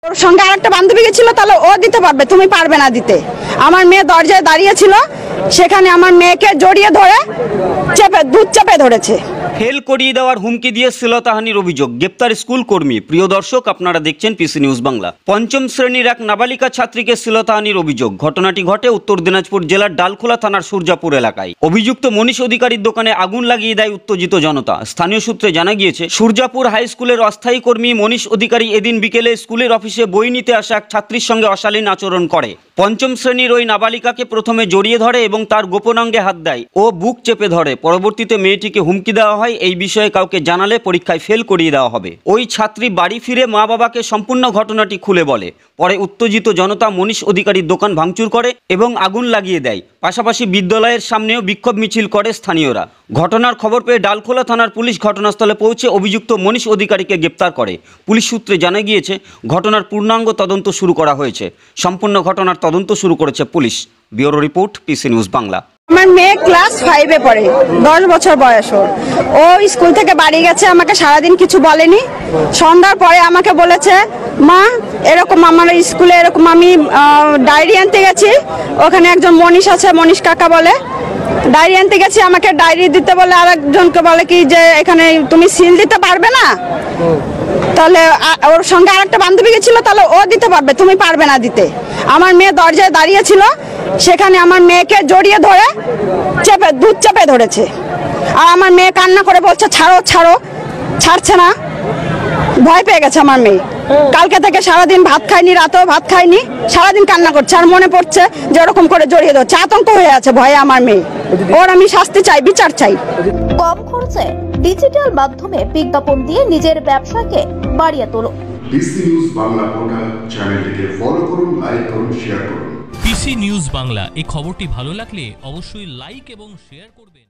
ওর সঙ্গে আরেকটা বান্ধবী গেছিল, তাহলে ও দিতে পারবে, তুমি পারবে না দিতে। আমার মেয়ে দরজায় দাঁড়িয়ে ছিল, সেখানে আমার মেয়েকে জড়িয়ে ধরে দুধ চেপে ধরেছে। ফেল করিয়ে দেওয়ার হুমকি দিয়ে শ্লীলতাহানির অভিযোগ, গ্রেপ্তার স্কুল কর্মী। প্রিয় দর্শক, আপনারা দেখছেন পিসি নিউজ বাংলা। পঞ্চম শ্রেণীর এক নাবালিকা ছাত্রীকে শ্লীলতাহানির অভিযোগ। ঘটনাটি ঘটে উত্তর দিনাজপুর জেলার ডালখোলা থানার সূর্যাপুর এলাকায়। অভিযুক্ত মনীষ অধিকারীর দোকানে আগুন লাগিয়ে দেয় উত্তেজিত জনতা। স্থানীয় সূত্রে জানা গিয়েছে, সূর্যাপুর হাই স্কুলের অস্থায়ী কর্মী মনীষ অধিকারী এদিন বিকেলে স্কুলের অফিসে বই নিতে আসা এক ছাত্রীর সঙ্গে অশালীন আচরণ করে। পঞ্চম শ্রেণীর ওই নাবালিকাকে প্রথমে জড়িয়ে ধরে এবং তার গোপনাঙ্গে হাত দেয় ও বুক চেপে ধরে। পরবর্তীতে মেয়েটিকে হুমকি দেওয়া হয়, এই বিষয়ে কাউকে জানালে পরীক্ষায় ফেল করিয়ে দেওয়া হবে। ওই ছাত্রী বাড়ি ফিরে মা বাবাকে সম্পূর্ণ ঘটনাটি খুলে বলে। পরে উত্তেজিত জনতা মনীষ অধিকারীর দোকান ভাঙচুর করে এবং আগুন লাগিয়ে দেয়। পাশাপাশি বিদ্যালয়ের সামনেও বিক্ষোভ মিছিল করে স্থানীয়রা। ঘটনার খবর পেয়ে ডালখোলা থানার পুলিশ ঘটনাস্থলে পৌঁছে অভিযুক্ত মনীষ অধিকারীকে গ্রেপ্তার করে। পুলিশ সূত্রে জানা গিয়েছে, ঘটনার পূর্ণাঙ্গ তদন্ত শুরু করা হয়েছে। সম্পূর্ণ ঘটনার তদন্ত শুরু করেছে police. Bureau report, PC news Bangla. আমার মেয়ে ক্লাস 5-এ পড়ে, 10 বছর বয়স ওর। ও স্কুল থেকে বাড়ি গেছে, আমাকে সারাদিন কিছু বলেনি। সন্ধ্যার পরে আমাকে বলেছে, মা এরকম আমার স্কুলে এরকম আমি ডায়েরি আনতে গেছি, ওখানে একজন মনীষ আছে, মনীষ কাকা বলে, ডায়েরি আনতে গেছি, আমাকে ডায়েরি দিতে বলে আরেকজনকে বলে কি যে এখানে তুমি সিল দিতে পারবে না, তাহলে ওর সঙ্গে আরেকটা বান্ধবী গেছিল, তাহলে ও দিতে পারবে, তুমি পারবে না দিতে। আমার মেয়ে দরজায় দাঁড়িয়ে ছিল, সেখানে আমার মেয়েকে জড়িয়ে ধরে দুধ চেপে ধরেছে। আর আমার মেয়ে কান্না করে বলছে ছাড়ো ছাড়ো, ছাড়ছে না। ভয় পেয়ে গেছে আমার মেয়ে। কালকে থেকে সারাদিন ভাত খায়নি, রাতেও ভাত খায়নি, সারাদিন কান্না করছে। আর মনে পড়ছে যে ওরকম করে জড়িয়ে ধরছে, আতঙ্ক হয়ে আছে ভয়ে আমার মেয়ে। ওর আমি শাস্তি চাই, বিচার চাই। কম খরচে ডিজিটাল মাধ্যমে বিজ্ঞাপন দিয়ে নিজের ব্যবসাকে বাড়িয়ে তোলো। পিসি নিউজ বাংলা পোর্টাল চ্যানেলটিকে ফলো করুন, লাইক করুন, শেয়ার করুন। পিসি নিউজ বাংলা, এই খবরটি ভালো লাগলে অবশ্যই লাইক এবং শেয়ার করবেন।